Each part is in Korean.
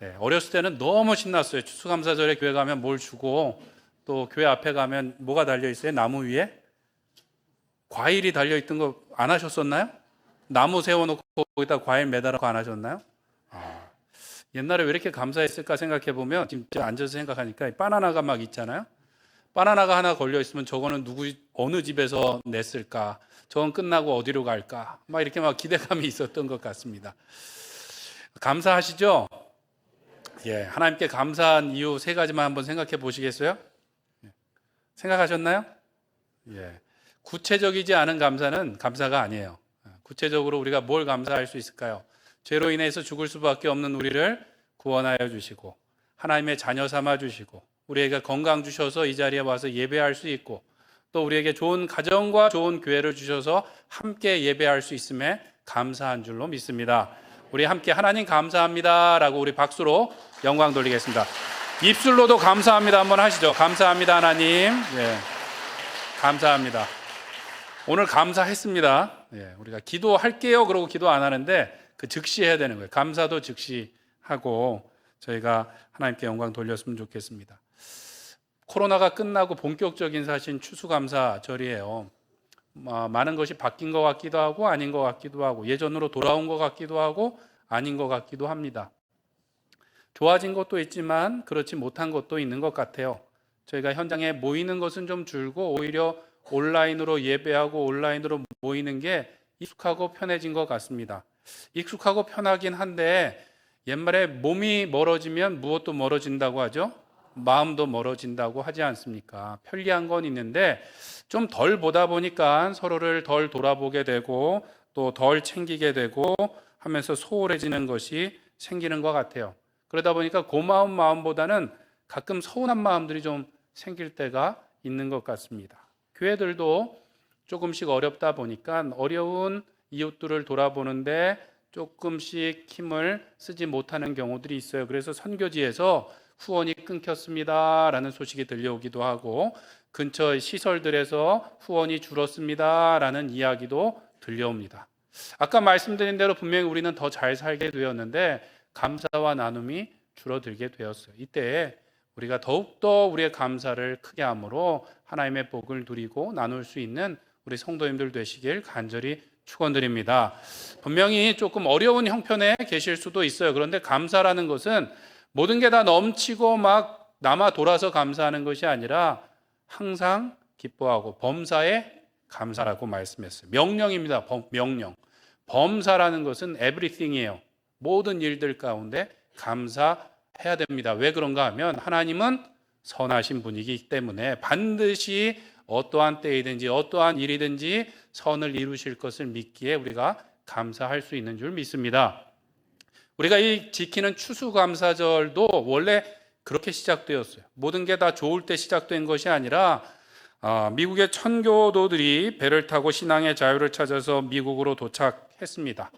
네, 어렸을 때는 너무 신났어요. 추수감사절에 교회 가면 뭘 주고, 또 교회 앞에 가면 뭐가 달려 있어요? 나무 위에 과일이 달려 있던 거 안 하셨었나요? 나무 세워놓고 거기다 과일 매달아서 안 하셨나요? 아, 옛날에 왜 이렇게 감사했을까 생각해 보면, 진짜 앉아서 생각하니까 바나나가 막 있잖아요. 바나나가 하나 걸려 있으면 저거는 어느 집에서 냈을까? 저건 끝나고 어디로 갈까? 막 이렇게 막 기대감이 있었던 것 같습니다. 감사하시죠? 예, 하나님께 감사한 이유 세 가지만 한번 생각해 보시겠어요? 생각하셨나요? 예. 구체적이지 않은 감사는 감사가 아니에요. 구체적으로 우리가 뭘 감사할 수 있을까요? 죄로 인해서 죽을 수밖에 없는 우리를 구원하여 주시고, 하나님의 자녀 삼아 주시고, 우리에게 건강 주셔서 이 자리에 와서 예배할 수 있고, 또 우리에게 좋은 가정과 좋은 교회를 주셔서 함께 예배할 수 있음에 감사한 줄로 믿습니다. 우리 함께 하나님 감사합니다 라고 우리 박수로 영광 돌리겠습니다. 입술로도 감사합니다 한번 하시죠. 감사합니다 하나님. 예, 감사합니다. 오늘 감사했습니다. 예, 우리가 기도할게요 그러고 기도 안 하는데 그 즉시 해야 되는 거예요. 감사도 즉시 하고 저희가 하나님께 영광 돌렸으면 좋겠습니다. 코로나가 끝나고 본격적인 사실 추수감사절이에요. 많은 것이 바뀐 것 같기도 하고 아닌 것 같기도 하고 예전으로 돌아온 것 같기도 하고 아닌 것 같기도 합니다. 좋아진 것도 있지만 그렇지 못한 것도 있는 것 같아요. 저희가 현장에 모이는 것은 좀 줄고 오히려 온라인으로 예배하고 온라인으로 모이는 게 익숙하고 편해진 것 같습니다. 익숙하고 편하긴 한데 옛말에 몸이 멀어지면 무엇도 멀어진다고 하죠. 마음도 멀어진다고 하지 않습니까? 편리한 건 있는데 좀 덜 보다 보니까 서로를 덜 돌아보게 되고 또 덜 챙기게 되고 하면서 소홀해지는 것이 생기는 것 같아요. 그러다 보니까 고마운 마음보다는 가끔 서운한 마음들이 좀 생길 때가 있는 것 같습니다. 교회들도 조금씩 어렵다 보니까 어려운 이웃들을 돌아보는데 조금씩 힘을 쓰지 못하는 경우들이 있어요. 그래서 선교지에서 후원이 끊겼습니다라는 소식이 들려오기도 하고 근처 시설들에서 후원이 줄었습니다라는 이야기도 들려옵니다. 아까 말씀드린 대로 분명히 우리는 더 잘 살게 되었는데 감사와 나눔이 줄어들게 되었어요. 이때 우리가 더욱더 우리의 감사를 크게 함으로 하나님의 복을 누리고 나눌 수 있는 우리 성도님들 되시길 간절히 축원드립니다. 분명히 조금 어려운 형편에 계실 수도 있어요. 그런데 감사라는 것은 모든 게 다 넘치고 막 남아 돌아서 감사하는 것이 아니라 항상 기뻐하고 범사에 감사라고 말씀했어요. 명령입니다. 명령. 범사라는 것은 everything이에요. 모든 일들 가운데 감사해야 됩니다. 왜 그런가 하면 하나님은 선하신 분이기 때문에 반드시 어떠한 때이든지 어떠한 일이든지 선을 이루실 것을 믿기에 우리가 감사할 수 있는 줄 믿습니다. 우리가 이 지키는 추수감사절도 원래 그렇게 시작되었어요. 모든 게 다 좋을 때 시작된 것이 아니라 미국의 천교도들이 배를 타고 신앙의 자유를 찾아서 미국으로 도착했습니다.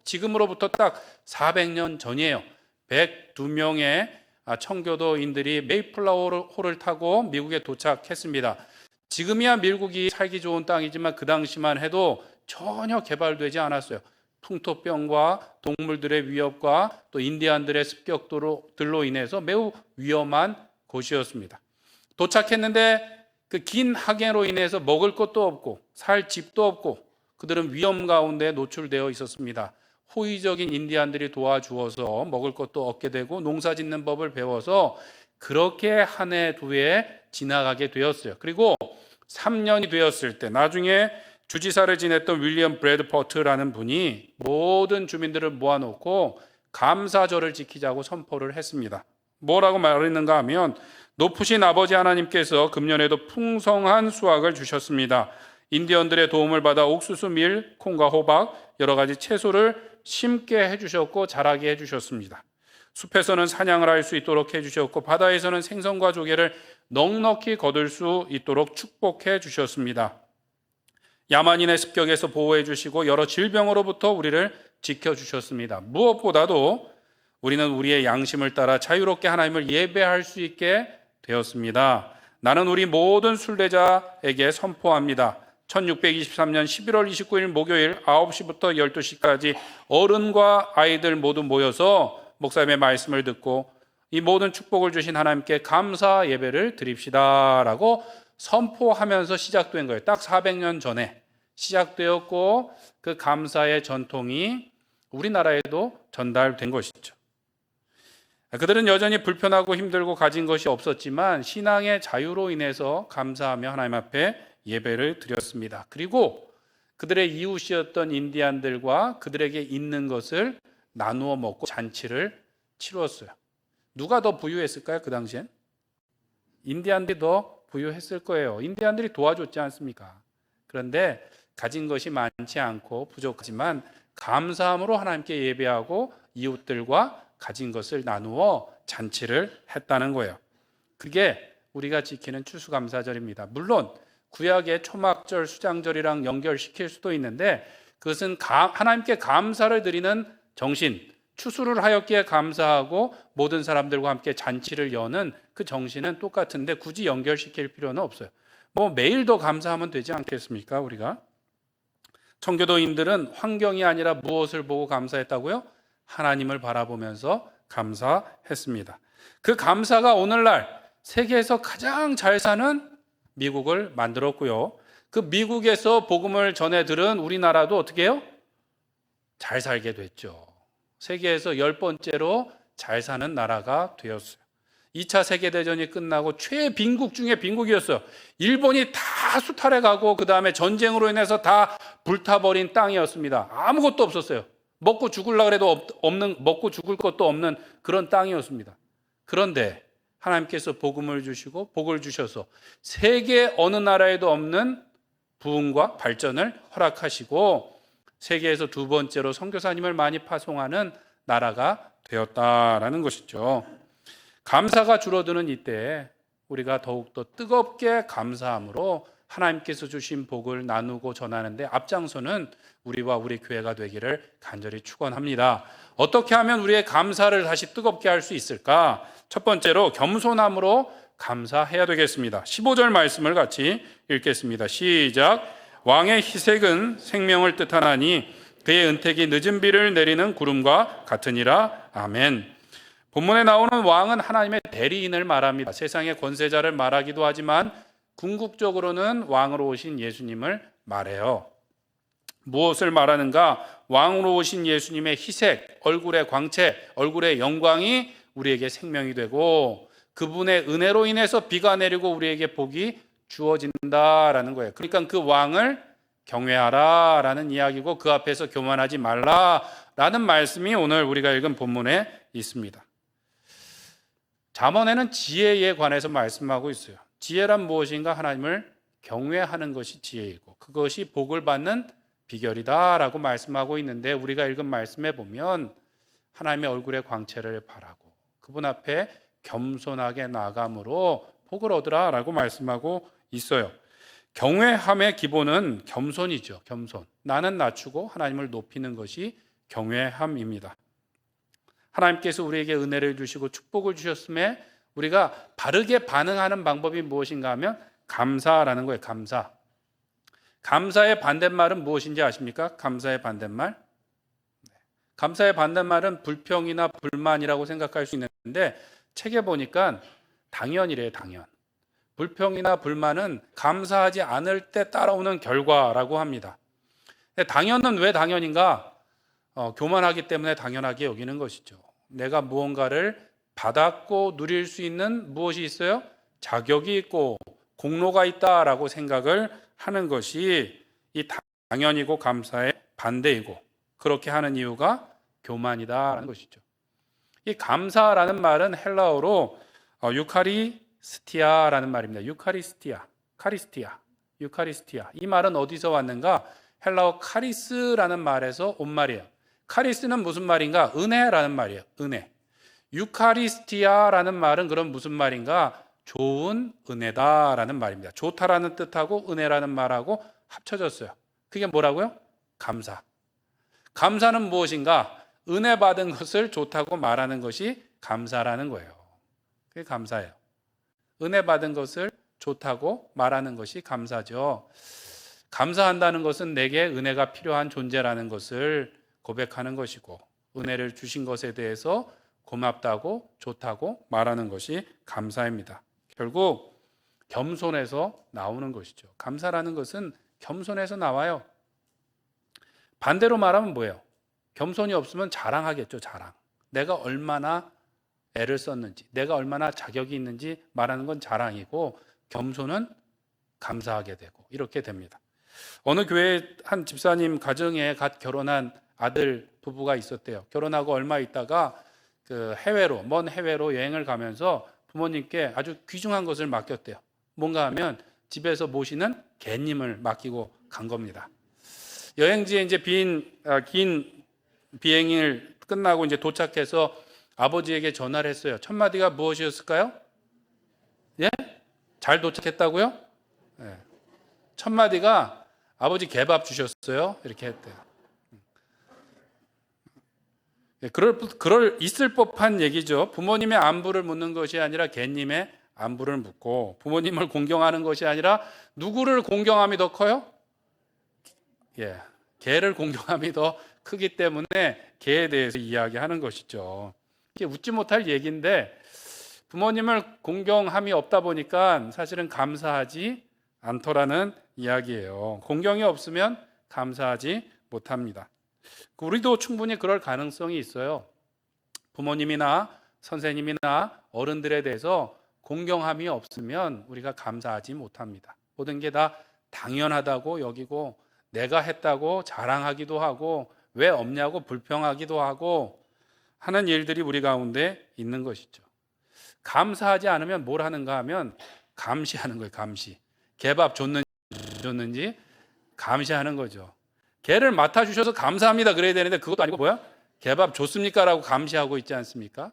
지금으로부터 딱 400년 전이에요. 102명의 청교도인들이 메이플라워홀을 타고 미국에 도착했습니다. 지금이야 미국이 살기 좋은 땅이지만 그 당시만 해도 전혀 개발되지 않았어요. 풍토병과 동물들의 위협과 또 인디안들의 습격들로 인해서 매우 위험한 곳이었습니다. 도착했는데 그 긴 항해로 인해서 먹을 것도 없고 살 집도 없고 그들은 위험 가운데 노출되어 있었습니다. 호의적인 인디안들이 도와주어서 먹을 것도 얻게 되고 농사 짓는 법을 배워서 그렇게 한 해 두 해 지나가게 되었어요. 그리고 3년이 되었을 때 나중에 주지사를 지냈던 윌리엄 브래드퍼트라는 분이 모든 주민들을 모아놓고 감사절을 지키자고 선포를 했습니다. 뭐라고 말했는가 하면 높으신 아버지 하나님께서 금년에도 풍성한 수확을 주셨습니다. 인디언들의 도움을 받아 옥수수, 밀, 콩과 호박 여러 가지 채소를 심게 해주셨고 자라게 해주셨습니다. 숲에서는 사냥을 할 수 있도록 해주셨고 바다에서는 생선과 조개를 넉넉히 거둘 수 있도록 축복해 주셨습니다. 야만인의 습격에서 보호해 주시고 여러 질병으로부터 우리를 지켜주셨습니다. 무엇보다도 우리는 우리의 양심을 따라 자유롭게 하나님을 예배할 수 있게 되었습니다. 나는 우리 모든 순례자에게 선포합니다. 1623년 11월 29일 목요일 9시부터 12시까지 어른과 아이들 모두 모여서 목사님의 말씀을 듣고 이 모든 축복을 주신 하나님께 감사 예배를 드립시다라고 선포하면서 시작된 거예요. 딱 400년 전에 시작되었고 그 감사의 전통이 우리나라에도 전달된 것이죠. 그들은 여전히 불편하고 힘들고 가진 것이 없었지만 신앙의 자유로 인해서 감사하며 하나님 앞에 예배를 드렸습니다. 그리고 그들의 이웃이었던 인디안들과 그들에게 있는 것을 나누어 먹고 잔치를 치루었어요. 누가 더 부유했을까요? 그 당시엔? 인디안들이 더 부유했을 거예요. 인디안들이 도와줬지 않습니까? 그런데 가진 것이 많지 않고 부족하지만 감사함으로 하나님께 예배하고 이웃들과 가진 것을 나누어 잔치를 했다는 거예요. 그게 우리가 지키는 추수감사절입니다. 물론 구약의 초막절, 수장절이랑 연결시킬 수도 있는데 그것은 하나님께 감사를 드리는 정신, 추수를 하였기에 감사하고 모든 사람들과 함께 잔치를 여는 그 정신은 똑같은데 굳이 연결시킬 필요는 없어요. 뭐 매일도 감사하면 되지 않겠습니까? 우리가 청교도인들은 환경이 아니라 무엇을 보고 감사했다고요? 하나님을 바라보면서 감사했습니다. 그 감사가 오늘날 세계에서 가장 잘 사는 미국을 만들었고요. 그 미국에서 복음을 전해 들은 우리나라도 어떻게 해요? 잘 살게 됐죠. 세계에서 10번째로 잘 사는 나라가 되었어요. 2차 세계대전이 끝나고 최빈국 중에 빈국이었어요. 일본이 다 수탈해 가고 그 다음에 전쟁으로 인해서 다 불타버린 땅이었습니다. 아무것도 없었어요. 먹고 죽으려고 해도 먹고 죽을 것도 없는 그런 땅이었습니다. 그런데 하나님께서 복음을 주시고 복을 주셔서 세계 어느 나라에도 없는 부흥과 발전을 허락하시고 세계에서 2번째로 선교사님을 많이 파송하는 나라가 되었다라는 것이죠. 감사가 줄어드는 이때 우리가 더욱더 뜨겁게 감사함으로 하나님께서 주신 복을 나누고 전하는데 앞장서는 우리와 우리 교회가 되기를 간절히 축원합니다. 어떻게 하면 우리의 감사를 다시 뜨겁게 할 수 있을까? 첫 번째로 겸손함으로 감사해야 되겠습니다. 15절 말씀을 같이 읽겠습니다. 시작. 왕의 희색은 생명을 뜻하나니 그의 은택이 늦은 비를 내리는 구름과 같으니라. 아멘. 본문에 나오는 왕은 하나님의 대리인을 말합니다. 세상의 권세자를 말하기도 하지만 궁극적으로는 왕으로 오신 예수님을 말해요. 무엇을 말하는가? 왕으로 오신 예수님의 희색, 얼굴의 광채, 얼굴의 영광이 우리에게 생명이 되고 그분의 은혜로 인해서 비가 내리고 우리에게 복이 주어진다라는 거예요. 그러니까 그 왕을 경외하라라는 이야기고 그 앞에서 교만하지 말라라는 말씀이 오늘 우리가 읽은 본문에 있습니다. 잠언에는 지혜에 관해서 말씀하고 있어요. 지혜란 무엇인가? 하나님을 경외하는 것이 지혜이고 그것이 복을 받는 비결이다라고 말씀하고 있는데 우리가 읽은 말씀에 보면 하나님의 얼굴의 광채를 바라고 그분 앞에 겸손하게 나아감으로 복을 얻으라라고 말씀하고 있어요. 경외함의 기본은 겸손이죠. 겸손. 나는 낮추고 하나님을 높이는 것이 경외함입니다. 하나님께서 우리에게 은혜를 주시고 축복을 주셨음에 우리가 바르게 반응하는 방법이 무엇인가 하면 감사라는 거예요. 감사. 감사의 반대말은 무엇인지 아십니까? 감사의 반대말? 감사의 반대말은 불평이나 불만이라고 생각할 수 있는데 책에 보니까 당연이래요. 당연. 불평이나 불만은 감사하지 않을 때 따라오는 결과라고 합니다. 당연은 왜 당연인가? 교만하기 때문에 당연하게 여기는 것이죠. 내가 무언가를 받았고 누릴 수 있는 무엇이 있어요? 자격이 있고 공로가 있다라고 생각을 하는 것이 이 당연이고 감사의 반대이고 그렇게 하는 이유가 교만이다라는 것이죠. 이 감사라는 말은 헬라어로 유카리스티아라는 말입니다. 유카리스티아. 이 말은 어디서 왔는가? 헬라어 카리스라는 말에서 온 말이에요. 카리스는 무슨 말인가? 은혜라는 말이에요. 은혜. 유카리스티아라는 말은 그럼 무슨 말인가? 좋은 은혜다라는 말입니다. 좋다라는 뜻하고 은혜라는 말하고 합쳐졌어요. 그게 뭐라고요? 감사. 감사는 무엇인가? 은혜 받은 것을 좋다고 말하는 것이 감사라는 거예요. 그게 감사예요. 은혜 받은 것을 좋다고 말하는 것이 감사죠. 감사한다는 것은 내게 은혜가 필요한 존재라는 것을 고백하는 것이고 은혜를 주신 것에 대해서 고맙다고 좋다고 말하는 것이 감사입니다. 결국 겸손에서 나오는 것이죠. 감사라는 것은 겸손에서 나와요. 반대로 말하면 뭐예요? 겸손이 없으면 자랑하겠죠. 자랑. 내가 얼마나 애를 썼는지, 내가 얼마나 자격이 있는지 말하는 건 자랑이고, 겸손은 감사하게 되고 이렇게 됩니다. 어느 교회 한 집사님 가정에 갓 결혼한 아들 부부가 있었대요. 결혼하고 얼마 있다가 먼 해외로 여행을 가면서 부모님께 아주 귀중한 것을 맡겼대요. 뭔가 하면 집에서 모시는 개님을 맡기고 간 겁니다. 여행지에 이제 긴 비행을 끝나고 이제 도착해서 아버지에게 전화를 했어요. 첫 마디가 무엇이었을까요? 예? 잘 도착했다고요? 예. 첫 마디가 아버지 개밥 주셨어요. 이렇게 했대요. 예, 있을 법한 얘기죠. 부모님의 안부를 묻는 것이 아니라 개님의 안부를 묻고, 부모님을 공경하는 것이 아니라 누구를 공경함이 더 커요? 예, 개를 공경함이 더 크기 때문에 개에 대해서 이야기하는 것이죠. 이게 웃지 못할 얘기인데, 부모님을 공경함이 없다 보니까 사실은 감사하지 않더라는 이야기예요. 공경이 없으면 감사하지 못합니다. 우리도 충분히 그럴 가능성이 있어요. 부모님이나 선생님이나 어른들에 대해서 공경함이 없으면 우리가 감사하지 못합니다. 모든 게 다 당연하다고 여기고, 내가 했다고 자랑하기도 하고, 왜 없냐고 불평하기도 하고 하는 일들이 우리 가운데 있는 것이죠. 감사하지 않으면 뭘 하는가 하면 감시하는 거예요. 감시. 개밥 줬는지 감시하는 거죠. 개를 맡아주셔서 감사합니다 그래야 되는데, 그것도 아니고 뭐야? 개밥 줬습니까? 라고 감시하고 있지 않습니까?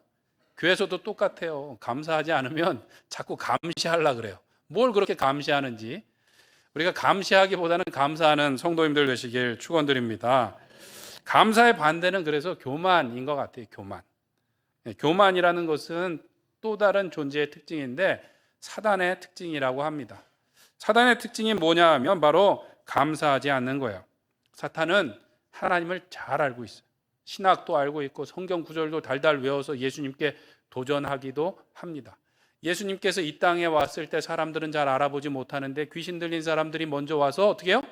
교회에서도 똑같아요. 감사하지 않으면 자꾸 감시하려고 그래요. 뭘 그렇게 감시하는지. 우리가 감시하기보다는 감사하는 성도님들 되시길 축원드립니다. 감사의 반대는 그래서 교만인 것 같아요. 교만. 교만이라는 것은 또 다른 존재의 특징인데 사단의 특징이라고 합니다. 사단의 특징이 뭐냐 하면 바로 감사하지 않는 거예요. 사탄은 하나님을 잘 알고 있어요. 신학도 알고 있고 성경 구절도 달달 외워서 예수님께 도전하기도 합니다. 예수님께서 이 땅에 왔을 때 사람들은 잘 알아보지 못하는데, 귀신 들린 사람들이 먼저 와서 어떻게 해요?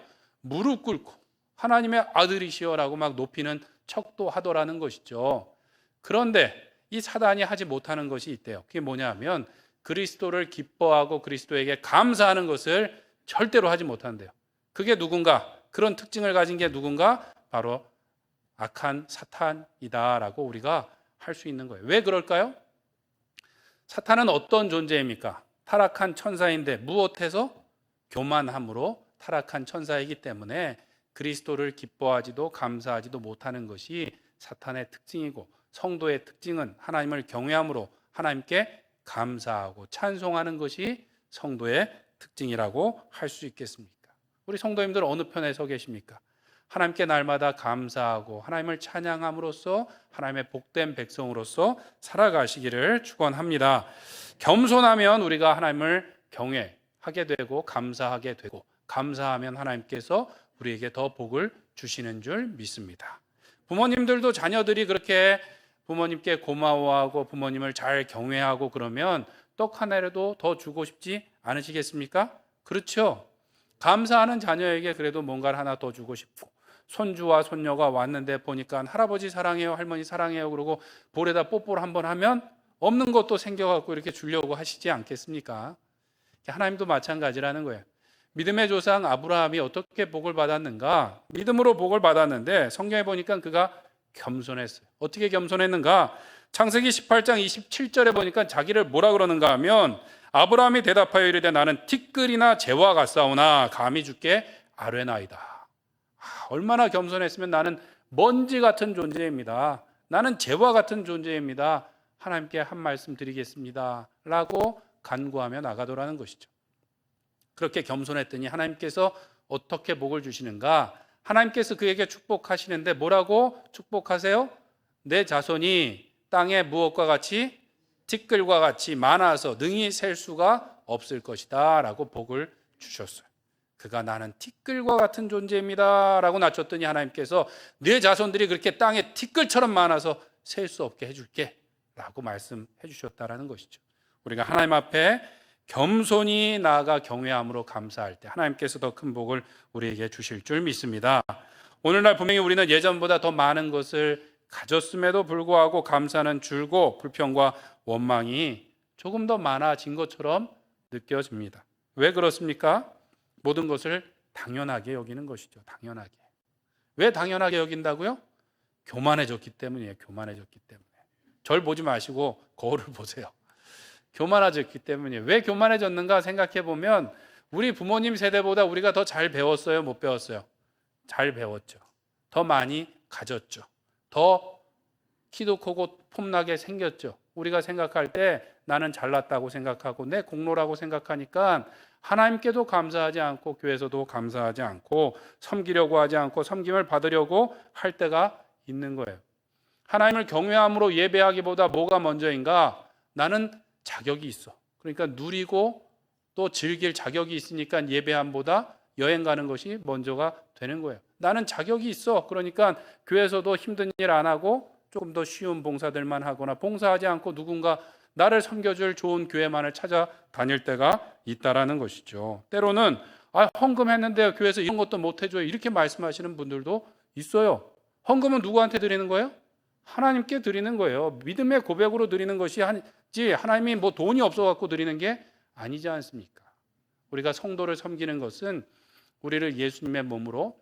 무릎 꿇고 하나님의 아들이시여라고 막 높이는 척도 하더라는 것이죠. 그런데 이 사단이 하지 못하는 것이 있대요. 그게 뭐냐 하면 그리스도를 기뻐하고 그리스도에게 감사하는 것을 절대로 하지 못한대요. 그게 누군가? 그런 특징을 가진 게 누군가? 바로 악한 사탄이다라고 우리가 할 수 있는 거예요. 왜 그럴까요? 사탄은 어떤 존재입니까? 타락한 천사인데 무엇해서? 교만함으로 타락한 천사이기 때문에 그리스도를 기뻐하지도 감사하지도 못하는 것이 사탄의 특징이고, 성도의 특징은 하나님을 경외함으로 하나님께 감사하고 찬송하는 것이 성도의 특징이라고 할 수 있겠습니까? 우리 성도님들 어느 편에 서 계십니까? 하나님께 날마다 감사하고 하나님을 찬양함으로써 하나님의 복된 백성으로서 살아가시기를 축원합니다. 겸손하면 우리가 하나님을 경외하게 되고 감사하게 되고, 감사하면 하나님께서 우리에게 더 복을 주시는 줄 믿습니다. 부모님들도 자녀들이 그렇게 부모님께 고마워하고 부모님을 잘 경외하고 그러면 떡 하나라도 더 주고 싶지 않으시겠습니까? 그렇죠? 감사하는 자녀에게 그래도 뭔가를 하나 더 주고 싶고, 손주와 손녀가 왔는데 보니까 할아버지 사랑해요, 할머니 사랑해요 그러고 볼에다 뽀뽀를 한번 하면 없는 것도 생겨갖고 이렇게 주려고 하시지 않겠습니까? 하나님도 마찬가지라는 거예요. 믿음의 조상 아브라함이 어떻게 복을 받았는가? 믿음으로 복을 받았는데 성경에 보니까 그가 겸손했어요. 어떻게 겸손했는가? 창세기 18장 27절에 보니까 자기를 뭐라 그러는가 하면, 아브라함이 대답하여 이르되 나는 티끌이나 재와 같사오나 감히 주께 아뢰나이다. 얼마나 겸손했으면, 나는 먼지 같은 존재입니다. 나는 재와 같은 존재입니다. 하나님께 한 말씀 드리겠습니다 라고 간구하며 나가더라는 것이죠. 그렇게 겸손했더니 하나님께서 어떻게 복을 주시는가? 하나님께서 그에게 축복하시는데 뭐라고 축복하세요? 내 자손이 땅에 무엇과 같이? 티끌과 같이 많아서 능히 셀 수가 없을 것이다 라고 복을 주셨어요. 그가 나는 티끌과 같은 존재입니다 라고 낮췄더니 하나님께서 내 자손들이 그렇게 땅에 티끌처럼 많아서 셀 수 없게 해줄게. 라고 말씀해 주셨다라는 것이죠. 우리가 하나님 앞에 겸손히 나아가 경외함으로 감사할 때 하나님께서 더 큰 복을 우리에게 주실 줄 믿습니다. 오늘날 분명히 우리는 예전보다 더 많은 것을 가졌음에도 불구하고 감사는 줄고 불평과 원망이 조금 더 많아진 것처럼 느껴집니다. 왜 그렇습니까? 모든 것을 당연하게 여기는 것이죠. 당연하게. 왜 당연하게 여긴다고요? 교만해졌기 때문이에요. 교만해졌기 때문에. 절 보지 마시고 거울을 보세요. 교만해졌기 때문이에요. 왜 교만해졌는가 생각해 보면 우리 부모님 세대보다 우리가 더 잘 배웠어요? 못 배웠어요? 잘 배웠죠. 더 많이 가졌죠. 더 키도 크고 폼나게 생겼죠. 우리가 생각할 때 나는 잘났다고 생각하고 내 공로라고 생각하니까 하나님께도 감사하지 않고 교회에서도 감사하지 않고 섬기려고 하지 않고 섬김을 받으려고 할 때가 있는 거예요. 하나님을 경외함으로 예배하기보다 뭐가 먼저인가? 나는 자격이 있어. 그러니까 누리고 또 즐길 자격이 있으니까 예배함보다 여행 가는 것이 먼저가 되는 거예요. 나는 자격이 있어. 그러니까 교회에서도 힘든 일 안 하고 조금 더 쉬운 봉사들만 하거나 봉사하지 않고 누군가 나를 섬겨줄 좋은 교회만을 찾아다닐 때가 있다라는 것이죠. 때로는 헌금했는데 교회에서 이런 것도 못 해줘요. 이렇게 말씀하시는 분들도 있어요. 헌금은 누구한테 드리는 거예요? 하나님께 드리는 거예요. 믿음의 고백으로 드리는 것이지 하나님이 뭐 돈이 없어갖고 드리는 게 아니지 않습니까? 우리가 성도를 섬기는 것은 우리를 예수님의 몸으로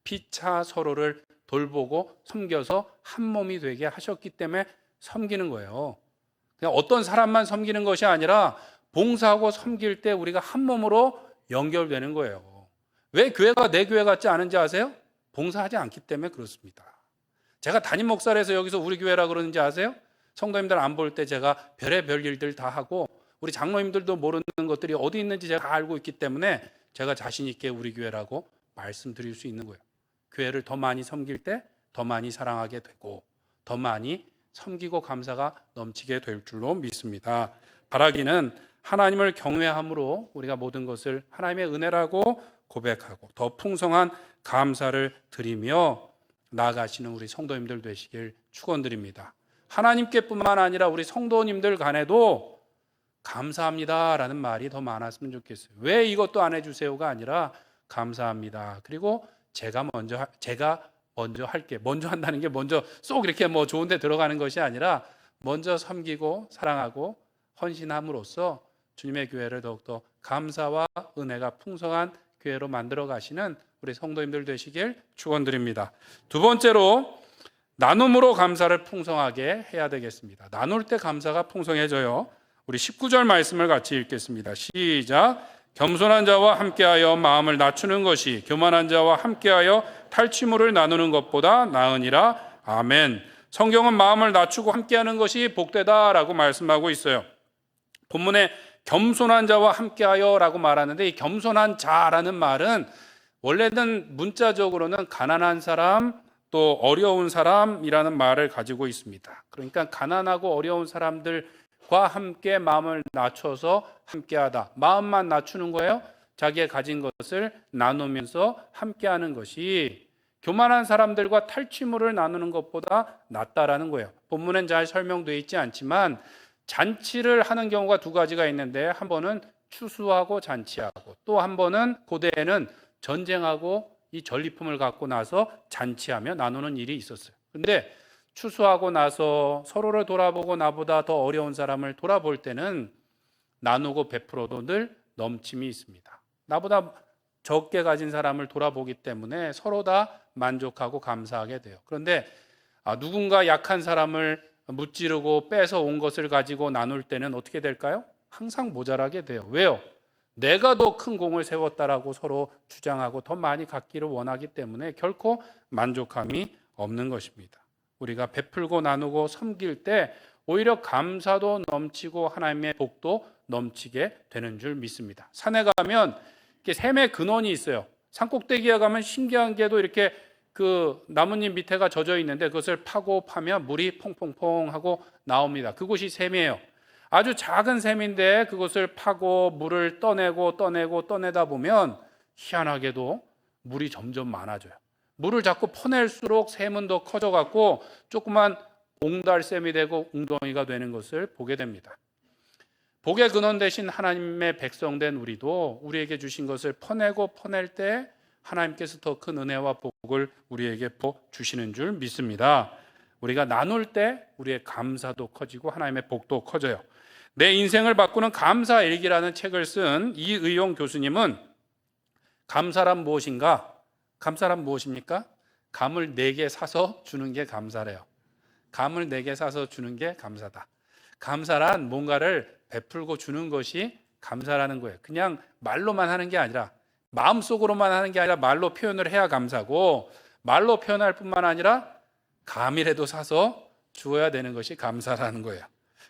피차 서로를 돌보고 섬겨서 한 몸이 되게 하셨기 때문에 섬기는 거예요. 그냥 어떤 사람만 섬기는 것이 아니라 봉사하고 섬길 때 우리가 한 몸으로 연결되는 거예요. 왜 교회가 내 교회 같지 않은지 아세요? 봉사하지 않기 때문에 그렇습니다. 제가 담임 목사라서 여기서 우리 교회라 그러는지 아세요? 성도님들 안 볼 때 제가 별의별 일들 다 하고 우리 장로님들도 모르는 것들이 어디 있는지 제가 다 알고 있기 때문에 제가 자신 있게 우리 교회라고 말씀드릴 수 있는 거예요. 교회를 더 많이 섬길 때 더 많이 사랑하게 되고 더 많이 섬기고 감사가 넘치게 될 줄로 믿습니다. 바라기는 하나님을 경외함으로 우리가 모든 것을 하나님의 은혜라고 고백하고 더 풍성한 감사를 드리며 나아가시는 우리 성도님들 되시길 축원드립니다. 하나님께뿐만 아니라 우리 성도님들 간에도 감사합니다라는 말이 더 많았으면 좋겠어요. 왜 이것도 안 해주세요가 아니라 감사합니다. 그리고 제가 먼저 할게. 먼저 한다는 게 먼저 쏙 이렇게 뭐 좋은데 들어가는 것이 아니라 먼저 섬기고 사랑하고 헌신함으로써 주님의 교회를 더욱더 감사와 은혜가 풍성한 교회로 만들어 가시는 우리 성도님들 되시길 축원드립니다. 두 번째로 나눔으로 감사를 풍성하게 해야 되겠습니다. 나눌 때 감사가 풍성해져요. 우리 19절 말씀을 같이 읽겠습니다. 시작. 겸손한 자와 함께하여 마음을 낮추는 것이 교만한 자와 함께하여 탈취물을 나누는 것보다 나으니라. 아멘. 성경은 마음을 낮추고 함께하는 것이 복되다라고 말씀하고 있어요. 본문에 겸손한 자와 함께하여라고 말하는데 이 겸손한 자라는 말은 원래는 문자적으로는 가난한 사람 또 어려운 사람이라는 말을 가지고 있습니다. 그러니까 가난하고 어려운 사람들과 함께 마음을 낮춰서 함께하다. 마음만 낮추는 거예요. 자기의 가진 것을 나누면서 함께하는 것이 교만한 사람들과 탈취물을 나누는 것보다 낫다라는 거예요. 본문엔 잘 설명되어 있지 않지만 잔치를 하는 경우가 두 가지가 있는데 한 번은 추수하고 잔치하고 또 한 번은 고대에는 전쟁하고 이 전리품을 갖고 나서 잔치하며 나누는 일이 있었어요. 그런데 추수하고 나서 서로를 돌아보고 나보다 더 어려운 사람을 돌아볼 때는 나누고 베풀어도 늘 넘침이 있습니다. 나보다 적게 가진 사람을 돌아보기 때문에 서로 다 만족하고 감사하게 돼요. 그런데 누군가 약한 사람을 무찌르고 뺏어 온 것을 가지고 나눌 때는 어떻게 될까요? 항상 모자라게 돼요. 왜요? 내가 더 큰 공을 세웠다라고 서로 주장하고 더 많이 갖기를 원하기 때문에 결코 만족함이 없는 것입니다. 우리가 베풀고 나누고 섬길 때 오히려 감사도 넘치고 하나님의 복도 넘치게 되는 줄 믿습니다. 산에 가면 이렇게 샘의 근원이 있어요. 산꼭대기에 가면 신기한 게도 이렇게 그 나뭇잎 밑에가 젖어 있는데 그것을 파고 파면 물이 퐁퐁퐁 하고 나옵니다. 그곳이 샘이에요. 아주 작은 샘인데 그것을 파고 물을 떠내다 보면 희한하게도 물이 점점 많아져요. 물을 자꾸 퍼낼수록 샘은 더 커져갖고 조그만 옹달샘이 되고 웅덩이가 되는 것을 보게 됩니다. 복의 근원 되신 하나님의 백성된 우리도 우리에게 주신 것을 퍼내고 퍼낼 때 하나님께서 더 큰 은혜와 복을 우리에게 주시는 줄 믿습니다. 우리가 나눌 때 우리의 감사도 커지고 하나님의 복도 커져요. 내 인생을 바꾸는 감사일기라는 책을 쓴 이의용 교수님은 감사란 무엇인가? 감사란 무엇입니까? 감을 4개 사서 주는 게 감사래요. 감을 4개 사서 주는 게 감사다. 감사란 뭔가를 베풀고 주는 것이 감사라는 거예요. 그냥 말로만 하는 게 아니라, 마음속으로만 하는 게 아니라 말로 표현을 해야 감사고, 말로 표현할 뿐만 아니라 감이라도 사서 주어야 되는 것이 감사라는 거예요.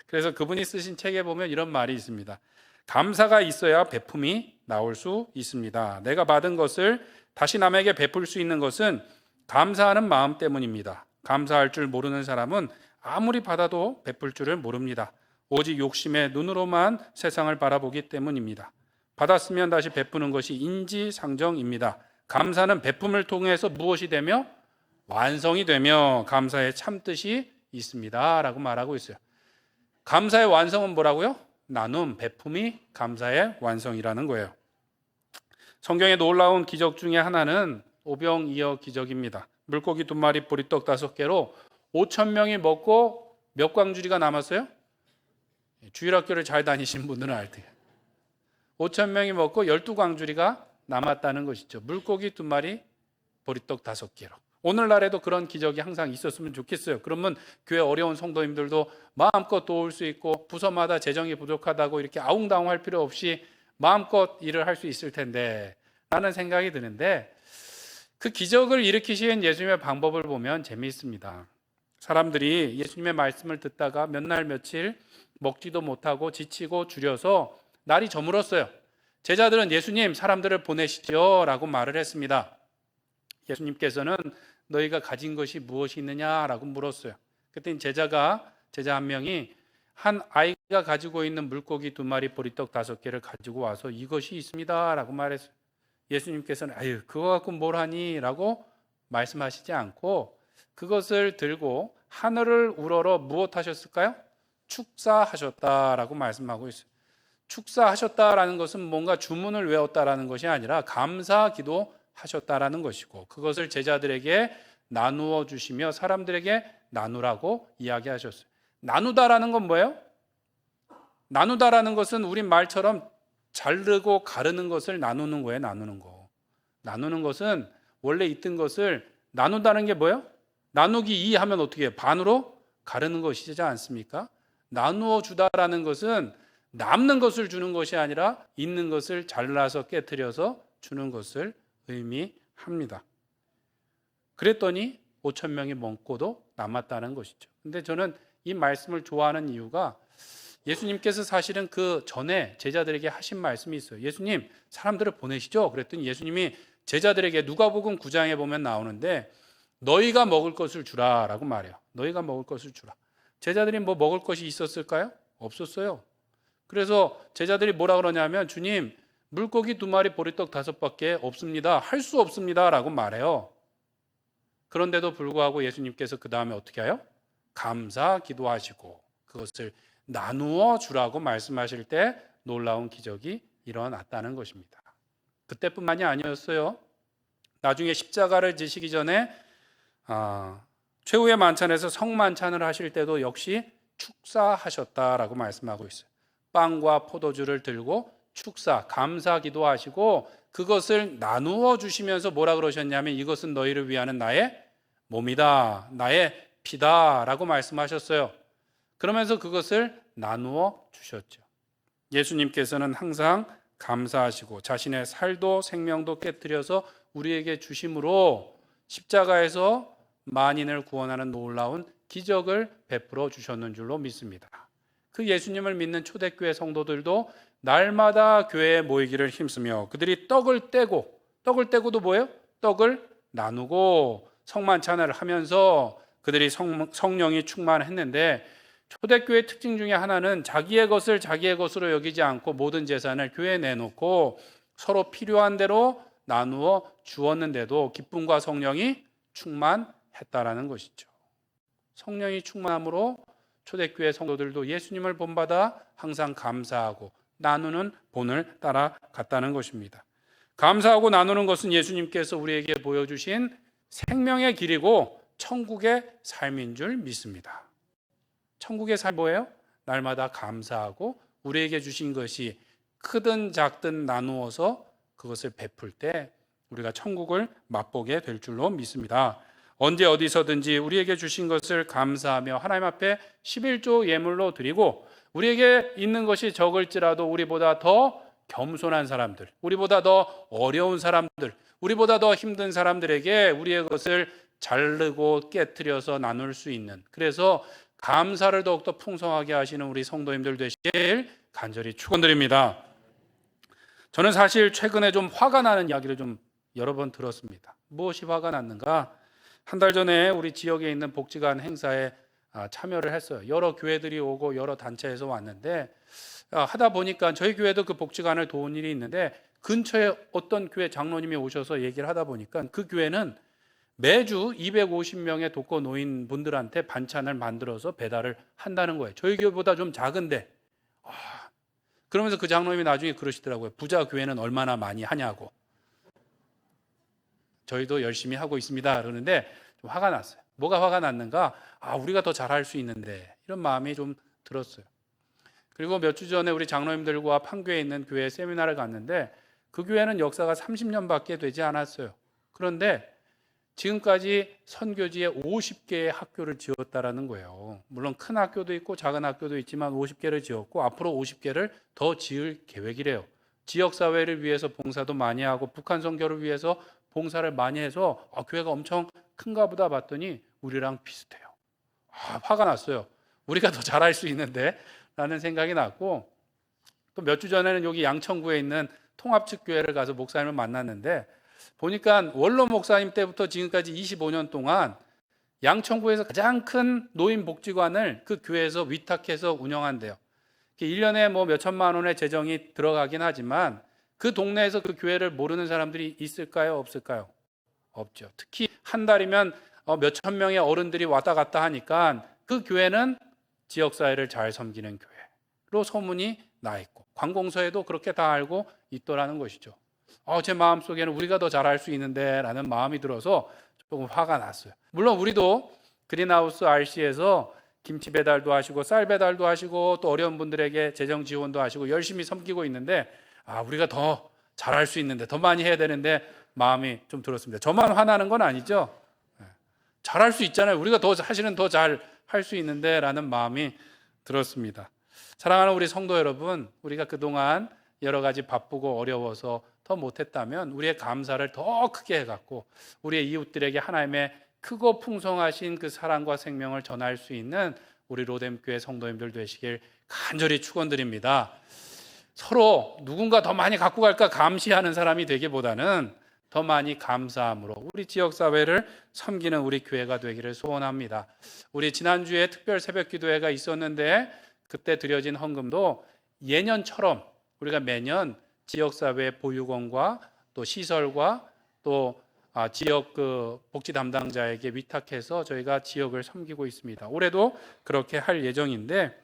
그래서 그분이 쓰신 책에 보면 이런 말이 있습니다. 감사가 있어야 베품이 나올 수 있습니다. 내가 받은 것을 다시 남에게 베풀 수 있는 것은 감사하는 마음 때문입니다. 감사할 줄 모르는 사람은 아무리 받아도 베풀 줄을 모릅니다. 오직 욕심의 눈으로만 세상을 바라보기 때문입니다. 받았으면 다시 베푸는 것이 인지상정입니다. 감사는 베품을 통해서 무엇이 되며 완성이 되며 감사의 참뜻이 있습니다 라고 말하고 있어요. 감사의 완성은 뭐라고요? 나눔, 베품이 감사의 완성이라는 거예요. 성경에 놀라운 기적 중에 하나는 오병이어 기적입니다. 물고기 2마리, 보리떡 5개로 5,000명이 먹고 몇 광주리가 남았어요? 주일학교를 잘 다니신 분들은 알 테요. 5,000명이 먹고 12광주리가 남았다는 것이죠. 물고기 2마리, 보리떡 5개로. 오늘날에도 그런 기적이 항상 있었으면 좋겠어요. 그러면 교회 어려운 성도님들도 마음껏 도울 수 있고, 부서마다 재정이 부족하다고 이렇게 아웅다웅할 필요 없이 마음껏 일을 할 수 있을 텐데 라는 생각이 드는데, 그 기적을 일으키신 예수님의 방법을 보면 재미있습니다. 사람들이 예수님의 말씀을 듣다가 몇 날 며칠 먹지도 못하고 지치고 줄여서 날이 저물었어요. 제자들은 예수님, 사람들을 보내시죠 라고 말을 했습니다. 예수님께서는 너희가 가진 것이 무엇이 있느냐라고 물었어요. 그때 제자 한 명이 한 아이가 가지고 있는 물고기 2마리, 보리떡 5개를 가지고 와서 이것이 있습니다 라고 말했어요. 예수님께서는 아유, 그거 갖고 뭘 하니? 라고 말씀하시지 않고 그것을 들고 하늘을 우러러 무엇하셨을까요? 축사하셨다라고 말씀하고 있어요. 축사하셨다라는 것은 뭔가 주문을 외웠다라는 것이 아니라 감사 기도하셨다라는 것이고, 그것을 제자들에게 나누어 주시며 사람들에게 나누라고 이야기하셨어요. 나누다라는 건 뭐예요? 나누다라는 것은 우리 말처럼 자르고 가르는 것을 나누는 거예요. 나누는 거. 나누는 것은 원래 있던 것을 나누다는 게 뭐예요? 나누기 2 하면 어떻게 해요? 반으로 가르는 것이지 않습니까? 나누어 주다라는 것은 남는 것을 주는 것이 아니라 있는 것을 잘라서 깨트려서 주는 것을 의미합니다. 그랬더니 5,000명이 먹고도 남았다는 것이죠. 근데 저는 이 말씀을 좋아하는 이유가, 예수님께서 사실은 그 전에 제자들에게 하신 말씀이 있어요. 예수님, 사람들을 보내시죠? 그랬더니 예수님이 제자들에게 누가복음 9장에 보면 나오는데 너희가 먹을 것을 주라 라고 말해요. 너희가 먹을 것을 주라. 제자들이 뭐 먹을 것이 있었을까요? 없었어요. 그래서 제자들이 뭐라 그러냐면, 주님, 물고기 2마리, 보리떡 5밖에 없습니다. 할 수 없습니다 라고 말해요. 그런데도 불구하고 예수님께서 그 다음에 어떻게 해요? 감사 기도하시고 그것을 나누어 주라고 말씀하실 때 놀라운 기적이 일어났다는 것입니다. 그때뿐만이 아니었어요. 나중에 십자가를 지시기 전에 최후의 만찬에서 성만찬을 하실 때도 역시 축사하셨다라고 말씀하고 있어요. 빵과 포도주를 들고 축사, 감사 기도하시고 그것을 나누어 주시면서 뭐라 그러셨냐면, 이것은 너희를 위하는 나의 몸이다, 나의 피다 라고 말씀하셨어요. 그러면서 그것을 나누어 주셨죠. 예수님께서는 항상 감사하시고 자신의 살도 생명도 깨뜨려서 우리에게 주심으로 십자가에서 만인을 구원하는 놀라운 기적을 베풀어 주셨는 줄로 믿습니다. 그 예수님을 믿는 초대교회 성도들도 날마다 교회에 모이기를 힘쓰며 그들이 떡을 떼고도 뭐예요? 떡을 나누고 성만찬을 하면서 그들이 성령이 충만했는데, 초대교회 특징 중에 하나는 자기의 것을 자기의 것으로 여기지 않고 모든 재산을 교회에 내놓고 서로 필요한 대로 나누어 주었는데도 기쁨과 성령이 충만했다라는 것이죠. 성령이 충만함으로 초대교회 성도들도 예수님을 본받아 항상 감사하고 나누는 본을 따라갔다는 것입니다. 감사하고 나누는 것은 예수님께서 우리에게 보여주신 생명의 길이고 천국의 삶인 줄 믿습니다. 천국의 삶이 뭐예요? 날마다 감사하고 우리에게 주신 것이 크든 작든 나누어서 그것을 베풀 때 우리가 천국을 맛보게 될 줄로 믿습니다. 언제 어디서든지 우리에게 주신 것을 감사하며 하나님 앞에 11조 예물로 드리고 우리에게 있는 것이 적을지라도 우리보다 더 겸손한 사람들, 우리보다 더 어려운 사람들, 우리보다 더 힘든 사람들에게 우리의 것을 자르고 깨트려서 나눌 수 있는, 그래서 감사를 더욱더 풍성하게 하시는 우리 성도님들 되시길 간절히 축원드립니다. 저는 사실 최근에 좀 화가 나는 이야기를 좀 여러 번 들었습니다. 무엇이 화가 났는가? 한 달 전에 우리 지역에 있는 복지관 행사에 참여를 했어요. 여러 교회들이 오고 여러 단체에서 왔는데 하다 보니까 저희 교회도 그 복지관을 도운 일이 있는데 근처에 어떤 교회 장로님이 오셔서 얘기를 하다 보니까 그 교회는 매주 250명의 독거 노인분들한테 반찬을 만들어서 배달을 한다는 거예요. 저희 교회보다 좀 작은데. 그러면서 그 장로님이 나중에 그러시더라고요. 부자 교회는 얼마나 많이 하냐고. 저희도 열심히 하고 있습니다. 그러는데 좀 화가 났어요. 뭐가 화가 났는가? 우리가 더 잘할 수 있는데, 이런 마음이 좀 들었어요. 그리고 몇 주 전에 우리 장로님들과 판교에 있는 교회 세미나를 갔는데 그 교회는 역사가 30년밖에 되지 않았어요. 그런데 지금까지 선교지에 50개의 학교를 지었다라는 거예요. 물론 큰 학교도 있고 작은 학교도 있지만 50개를 지었고 앞으로 50개를 더 지을 계획이래요. 지역사회를 위해서 봉사도 많이 하고 북한 선교를 위해서 봉사를 많이 해서 교회가 엄청 큰가 보다 봤더니 우리랑 비슷해요. 화가 났어요. 우리가 더 잘할 수 있는데 라는 생각이 났고, 또 몇 주 전에는 여기 양천구에 있는 통합측교회를 가서 목사님을 만났는데 보니까 원로 목사님 때부터 지금까지 25년 동안 양천구에서 가장 큰 노인복지관을 그 교회에서 위탁해서 운영한대요. 1년에 뭐 몇 천만 원의 재정이 들어가긴 하지만 그 동네에서 그 교회를 모르는 사람들이 있을까요? 없을까요? 없죠. 특히 한 달이면 몇 천 명의 어른들이 왔다 갔다 하니까 그 교회는 지역사회를 잘 섬기는 교회로 소문이 나 있고 관공서에도 그렇게 다 알고 있더라는 것이죠. 제 마음속에는 우리가 더 잘할 수 있는데 라는 마음이 들어서 조금 화가 났어요. 물론 우리도 그린하우스 RC에서 김치 배달도 하시고 쌀 배달도 하시고 또 어려운 분들에게 재정 지원도 하시고 열심히 섬기고 있는데 우리가 더 잘할 수 있는데 더 많이 해야 되는데 마음이 좀 들었습니다. 저만 화나는 건 아니죠. 잘할 수 있잖아요. 우리가 더 사실은 더 잘 할 수 있는데 라는 마음이 들었습니다. 사랑하는 우리 성도 여러분, 우리가 그동안 여러 가지 바쁘고 어려워서 더 못했다면 우리의 감사를 더 크게 해갖고 우리의 이웃들에게 하나님의 크고 풍성하신 그 사랑과 생명을 전할 수 있는 우리 로뎀교회 성도님들 되시길 간절히 축원드립니다. 서로 누군가 더 많이 갖고 갈까 감시하는 사람이 되기보다는 더 많이 감사함으로 우리 지역사회를 섬기는 우리 교회가 되기를 소원합니다. 우리 지난주에 특별 새벽 기도회가 있었는데 그때 드려진 헌금도 예년처럼 우리가 매년 지역사회 보육원과 또 시설과 또 지역 그 복지 담당자에게 위탁해서 저희가 지역을 섬기고 있습니다. 올해도 그렇게 할 예정인데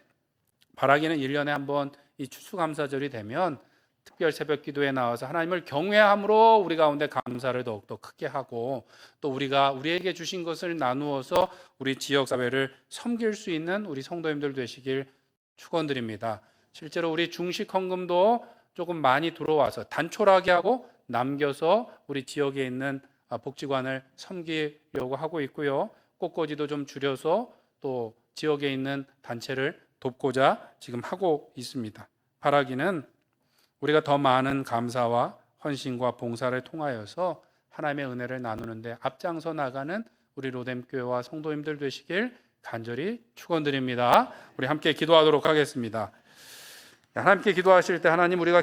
바라기는 1년에 한 번 이 추수감사절이 되면 특별 새벽 기도에 나와서 하나님을 경외함으로 우리 가운데 감사를 더욱더 크게 하고 또 우리가 우리에게 주신 것을 나누어서 우리 지역사회를 섬길 수 있는 우리 성도님들 되시길 축원드립니다. 실제로 우리 중식 헌금도 조금 많이 들어와서 단촐하게 하고 남겨서 우리 지역에 있는 복지관을 섬기려고 하고 있고요. 꽃꽂이도 좀 줄여서 또 지역에 있는 단체를 돕고자 지금 하고 있습니다. 바라기는 우리가 더 많은 감사와 헌신과 봉사를 통하여서 하나님의 은혜를 나누는데 앞장서 나가는 우리 로뎀교회와 성도님들 되시길 간절히 축원드립니다. 우리 함께 기도하도록 하겠습니다. 하나님께 기도하실 때 하나님 우리가